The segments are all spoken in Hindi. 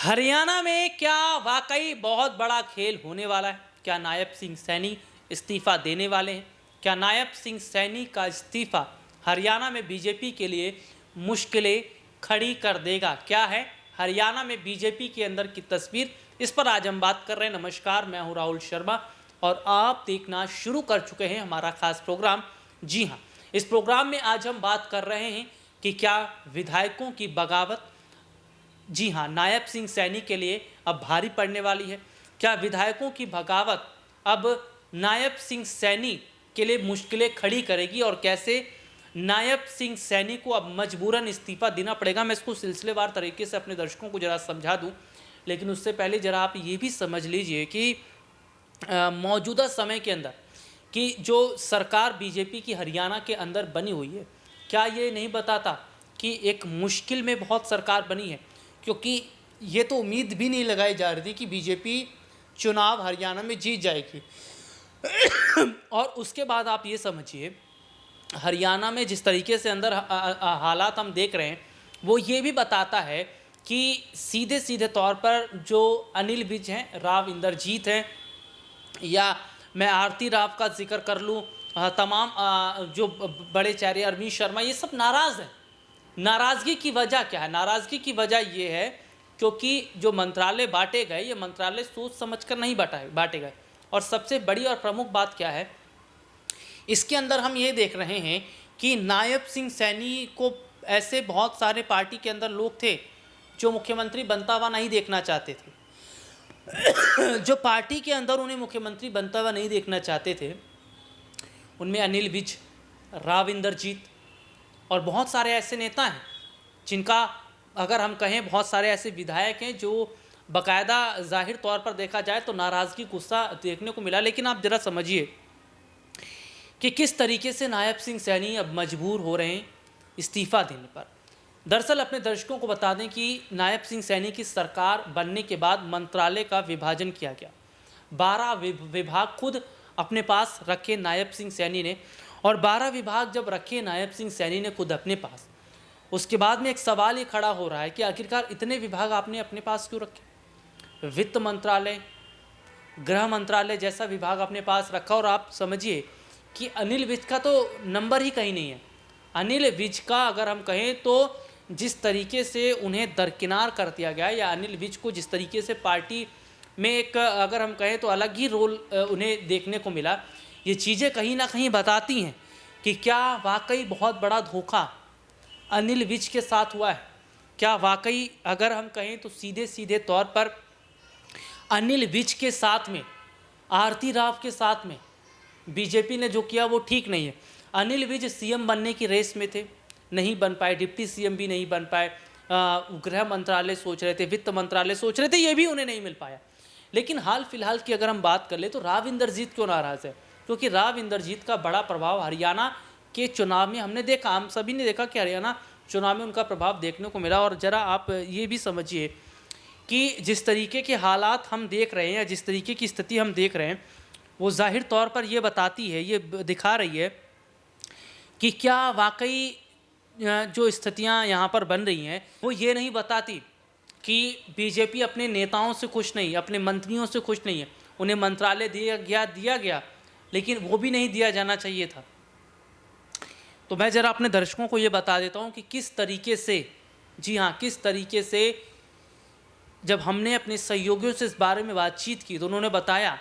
हरियाणा में क्या वाकई बहुत बड़ा खेल होने वाला है? क्या नायब सिंह सैनी इस्तीफा देने वाले हैं? क्या नायब सिंह सैनी का इस्तीफा हरियाणा में बीजेपी के लिए मुश्किलें खड़ी कर देगा? क्या है हरियाणा में बीजेपी के अंदर की तस्वीर? इस पर आज हम बात कर रहे हैं। नमस्कार, मैं हूं राहुल शर्मा और आप देखना शुरू कर चुके हैं हमारा खास प्रोग्राम। जी हाँ, इस प्रोग्राम में आज हम बात कर रहे हैं कि क्या विधायकों की बगावत, जी हाँ, नायब सिंह सैनी के लिए अब भारी पड़ने वाली है? क्या विधायकों की बगावत अब नायब सिंह सैनी के लिए मुश्किलें खड़ी करेगी और कैसे नायब सिंह सैनी को अब मजबूरन इस्तीफा देना पड़ेगा? मैं इसको सिलसिलेवार तरीके से अपने दर्शकों को ज़रा समझा दूं, लेकिन उससे पहले ज़रा आप ये भी समझ लीजिए कि मौजूदा समय के अंदर कि जो सरकार बीजेपी की हरियाणा के अंदर बनी हुई है, क्या ये नहीं बताता कि एक मुश्किल में बहुत सरकार बनी है? क्योंकि ये तो उम्मीद भी नहीं लगाई जा रही थी कि बीजेपी चुनाव हरियाणा में जीत जाएगी। और उसके बाद आप ये समझिए, हरियाणा में जिस तरीके से अंदर हालात हम देख रहे हैं, वो ये भी बताता है कि सीधे सीधे तौर पर जो अनिल विज हैं, राव इंद्रजीत हैं, या मैं आरती राव का जिक्र कर लूँ, तमाम जो बड़े चेहरे अरविंद शर्मा, ये सब नाराज़ हैं। नाराज़गी की वजह क्या है? नाराज़गी की वजह ये है क्योंकि जो मंत्रालय बांटे गए, ये मंत्रालय सोच समझकर नहीं बांटे गए। और सबसे बड़ी और प्रमुख बात क्या है, इसके अंदर हम ये देख रहे हैं कि नायब सिंह सैनी को ऐसे बहुत सारे पार्टी के अंदर लोग थे जो मुख्यमंत्री बनता हुआ नहीं देखना चाहते थे। जो पार्टी के अंदर उन्हें मुख्यमंत्री बनता हुआ नहीं देखना चाहते थे, उनमें अनिल विज, राव इंद्रजीत और बहुत सारे ऐसे नेता हैं जिनका, अगर हम कहें, बहुत सारे ऐसे विधायक हैं जो बाकायदा जाहिर तौर पर देखा जाए तो नाराज़गी, गुस्सा देखने को मिला। लेकिन आप ज़रा समझिए कि किस तरीके से नायब सिंह सैनी अब मजबूर हो रहे हैं इस्तीफ़ा देने पर। दरअसल अपने दर्शकों को बता दें कि नायब सिंह सैनी की सरकार बनने के बाद मंत्रालय का विभाजन किया गया। 12 विभाग खुद अपने पास रखे नायब सिंह सैनी ने, और 12 विभाग जब रखे नायब सिंह सैनी ने खुद अपने पास, उसके बाद में एक सवाल ये खड़ा हो रहा है कि आखिरकार इतने विभाग आपने अपने पास क्यों रखे? वित्त मंत्रालय, गृह मंत्रालय जैसा विभाग अपने पास रखा, और आप समझिए कि अनिल विज का तो नंबर ही कहीं नहीं है। अनिल विज का अगर हम कहें तो जिस तरीके से उन्हें दरकिनार कर दिया गया, या अनिल विज को जिस तरीके से पार्टी में एक, अगर हम कहें तो अलग ही रोल उन्हें देखने को मिला, ये चीज़ें कहीं ना कहीं बताती हैं कि क्या वाकई बहुत बड़ा धोखा अनिल विज के साथ हुआ है। क्या वाकई अगर हम कहें तो सीधे सीधे तौर पर अनिल विज के साथ में, आरती राव के साथ में बीजेपी ने जो किया वो ठीक नहीं है। अनिल विज सीएम बनने की रेस में थे, नहीं बन पाए, डिप्टी सीएम भी नहीं बन पाए, गृह मंत्रालय सोच रहे थे, वित्त मंत्रालय सोच रहे थे, ये भी उन्हें नहीं मिल पाया। लेकिन हाल फिलहाल की अगर हम बात कर ले तो राव इंद्रजीत क्यों नाराज़ है? क्योंकि राव इंद्रजीत का बड़ा प्रभाव हरियाणा के चुनाव में हमने देखा, हम सभी ने देखा कि हरियाणा चुनाव में उनका प्रभाव देखने को मिला। और ज़रा आप ये भी समझिए कि जिस तरीके के हालात हम देख रहे हैं, या जिस तरीके की स्थिति हम देख रहे हैं, वो जाहिर तौर पर ये बताती है, ये दिखा रही है कि क्या वाकई जो स्थितियाँ यहाँ पर बन रही हैं वो ये नहीं बताती कि बीजेपी अपने नेताओं से खुश नहीं, अपने मंत्रियों से खुश नहीं है। उन्हें मंत्रालय दिया गया, लेकिन वो भी नहीं दिया जाना चाहिए था। तो मैं ज़रा अपने दर्शकों को ये बता देता हूँ कि किस तरीके से, जी हाँ, किस तरीके से जब हमने अपने सहयोगियों से इस बारे में बातचीत की तो उन्होंने बताया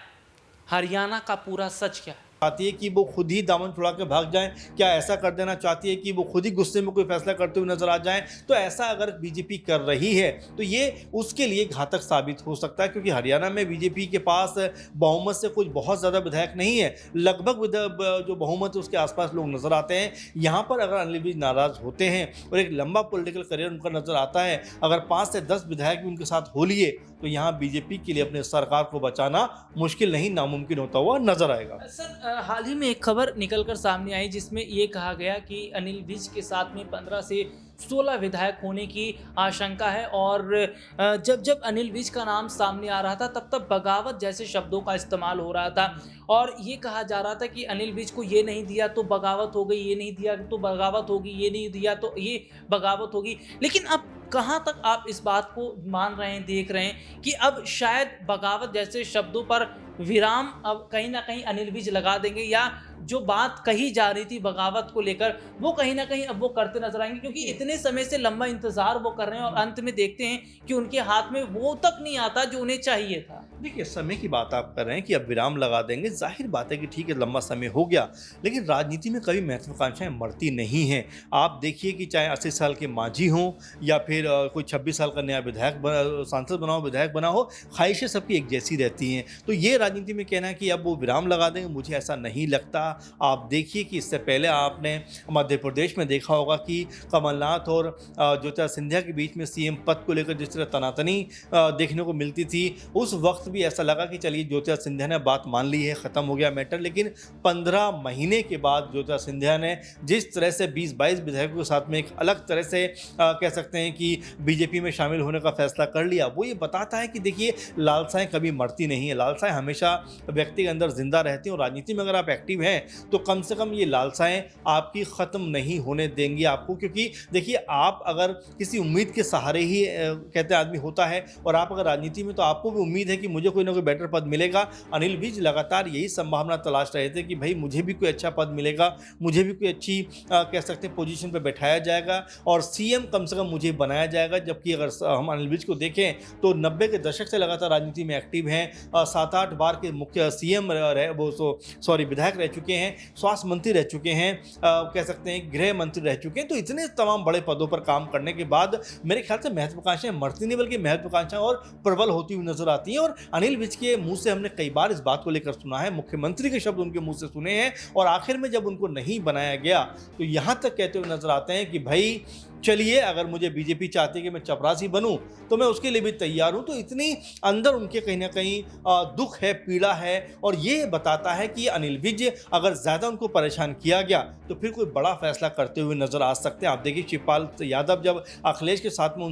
हरियाणा का पूरा सच क्या है। चाहती है कि वो खुद ही दामन छुड़ा के भाग जाएं? क्या ऐसा कर देना चाहती है कि वो खुद ही गुस्से में कोई फैसला करते हुए नजर आ जाएं? तो ऐसा अगर बीजेपी कर रही है तो ये उसके लिए घातक साबित हो सकता है, क्योंकि हरियाणा में बीजेपी के पास बहुमत से कुछ बहुत ज़्यादा विधायक नहीं है। लगभग जो बहुमत है उसके आसपास लोग नजर आते हैं। यहाँ पर अगर अनिल विज नाराज होते हैं और एक लंबा पॉलिटिकल करियर उनका नजर आता है, अगर 5 से 10 विधायक भी उनके साथ हो लिए तो यहाँ बीजेपी के लिए अपने सरकार को बचाना मुश्किल नहीं, नामुमकिन होता हुआ नजर आएगा। सर, हाल ही में एक खबर निकलकर सामने आई जिसमें ये कहा गया कि अनिल विज के साथ में 15 से 16 विधायक होने की आशंका है। और जब जब अनिल विज का नाम सामने आ रहा था तब तब बगावत जैसे शब्दों का इस्तेमाल हो रहा था, और ये कहा जा रहा था कि अनिल विज को ये नहीं दिया तो बगावत हो गई, ये नहीं दिया तो बगावत होगी, ये नहीं दिया तो ये बगावत होगी। लेकिन अब कहाँ तक आप इस बात को मान रहे हैं, देख रहे हैं कि अब शायद बगावत जैसे शब्दों पर विराम अब कहीं न कहीं अनिल विज लगा देंगे, या जो बात कही जा रही थी बगावत को लेकर वो कहीं न कहीं अब वो करते नज़र आएँगे, क्योंकि इतने समय से लंबा इंतज़ार वो कर रहे हैं और अंत में देखते हैं कि उनके हाथ में वो तक नहीं आता जो उन्हें चाहिए था। देखिए, समय की बात आप कर रहे हैं कि अब विराम लगा देंगे, ज़ाहिर बात है कि ठीक है, लंबा समय हो गया, लेकिन राजनीति में कभी महत्वाकांक्षाएँ मरती नहीं हैं। आप देखिए कि चाहे 80 साल के मांझी हों या फिर कोई 26 साल का नया सांसद बना हो, विधायक बना हो, ख्वाहिशें सबकी एक जैसी रहती हैं। तो ये राजनीति में कहना है कि अब वो विराम लगा देंगे, मुझे ऐसा नहीं लगता। आप देखिए कि इससे पहले आपने मध्य प्रदेश में देखा होगा कि कमलनाथ और ज्योतिरादित्य सिंधिया के बीच में सीएम पद को लेकर जिस तरह तनातनी देखने को मिलती थी, उस वक्त भी ऐसा लगा कि चलिए ज्योतिरादित्य सिंधिया ने बात मान ली है, ख़त्म हो गया मैटर। लेकिन 15 महीने के बाद ज्योतिरादित्य सिंधिया ने जिस तरह से 20-22 विधायकों के साथ में एक अलग तरह से कह सकते हैं कि बीजेपी में शामिल होने का फैसला कर लिया, वो ये बताता है कि देखिए, लालसाएं कभी मरती नहीं है, लालसाएं हमेशा व्यक्ति के अंदर जिंदा रहती हैं और राजनीति में अगर आप एक्टिव हैं तो कम से कम ये लालसाएं आपकी ख़त्म नहीं होने देंगी आपको। क्योंकि देखिए, आप अगर किसी उम्मीद के सहारे ही कहते आदमी होता है, और आप अगर राजनीति में, तो आपको भी उम्मीद है कि मुझे कोई ना कोई बेटर पद मिलेगा। अनिल विज लगातार यही संभावना तलाश रहे थे कि भाई मुझे भी कोई अच्छा पद मिलेगा, मुझे भी कोई अच्छी कह सकते हैं पोजीशन पे बैठाया जाएगा और सीएम कम से कम मुझे बनाया जाएगा। जबकि अगर हम अनिल विज को देखें तो 90 के दशक से लगातार राजनीति में एक्टिव हैं, 7-8 बार के मुख्य सीएम विधायक रह चुके हैं, स्वास्थ्य मंत्री रह चुके हैं, कह सकते हैं गृह मंत्री रह चुके हैं। तो इतने तमाम बड़े पदों पर काम करने के बाद मेरे ख्याल से महत्वाकांक्षाएं मरती नहीं, बल्कि महत्वाकांक्षाएं और प्रबल होती हुई नजर आती हैं। और अनिल विज के मुंह से हमने कई बार इस बात को लेकर सुना है, मुख्यमंत्री के शब्द उनके मुंह से सुने हैं, और आखिर में जब उनको नहीं बनाया गया तो यहां तक कहते हुए नजर आते हैं कि भाई चलिए, अगर मुझे बीजेपी चाहती है कि मैं चपरासी बनूं तो मैं उसके लिए भी तैयार हूं। तो इतनी अंदर उनके कहीं ना कहीं दुख है, पीड़ा है, और ये बताता है कि अनिल विज अगर ज़्यादा उनको परेशान किया गया तो फिर कोई बड़ा फैसला करते हुए नजर आ सकते हैं। आप देखिए, शिवपाल यादव जब अखिलेश के साथ में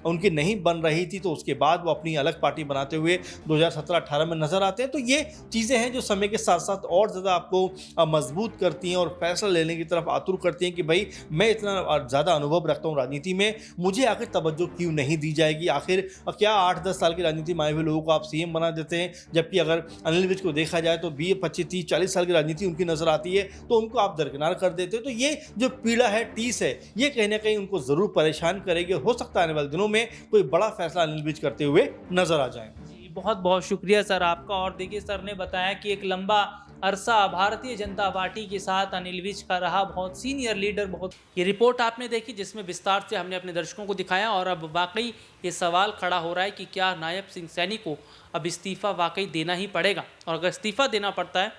उनकी नहीं बन रही थी तो उसके बाद वो अपनी अलग पार्टी बनाते हुए 2017-18 में नजर आते हैं। तो ये चीज़ें हैं जो समय के साथ साथ और ज़्यादा आपको मजबूत करती हैं और फैसला लेने की तरफ आतुर करती हैं कि भाई मैं इतना ज़्यादा अनुभव रखता हूं राजनीति में, मुझे आखिर तवज्जो क्यों नहीं दी जाएगी। आखिर क्या 8-10 साल की राजनीति में आए हुए लोगों को आप सीएम बना देते हैं, जबकि अगर अनिल विज को देखा जाए तो 20, 25, 30, 40 साल की राजनीति उनकी नजर आती है तो उनको आप दरकिनार कर देते हैं। तो ये जो पीड़ा है, टीस है, ये कहीं ना कहीं उनको जरूर परेशान करेगी। हो सकता है आने वाले दिनों में कोई बड़ा फैसला अनिल विज करते हुए नजर आ जाए। जी, बहुत बहुत शुक्रिया सर आपका। और देखिए, सर ने बताया कि एक लंबा अरसा भारतीय जनता पार्टी के साथ अनिल विज का रहा, बहुत सीनियर लीडर। बहुत ये रिपोर्ट आपने देखी जिसमें विस्तार से हमने अपने दर्शकों को दिखाया, और अब वाकई ये सवाल खड़ा हो रहा है कि क्या नायब सिंह सैनी को अब इस्तीफ़ा वाकई देना ही पड़ेगा, और अगर इस्तीफ़ा देना पड़ता है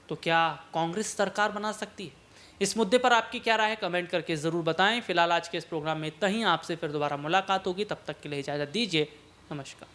तो क्या कांग्रेस सरकार बना सकती है। इस मुद्दे पर आपकी क्या राय है, कमेंट करके ज़रूर बताएं। फिलहाल आज के इस प्रोग्राम में इतना ही, आपसे फिर दोबारा मुलाकात होगी, तब तक के लिए इजाज़त दीजिए, नमस्कार।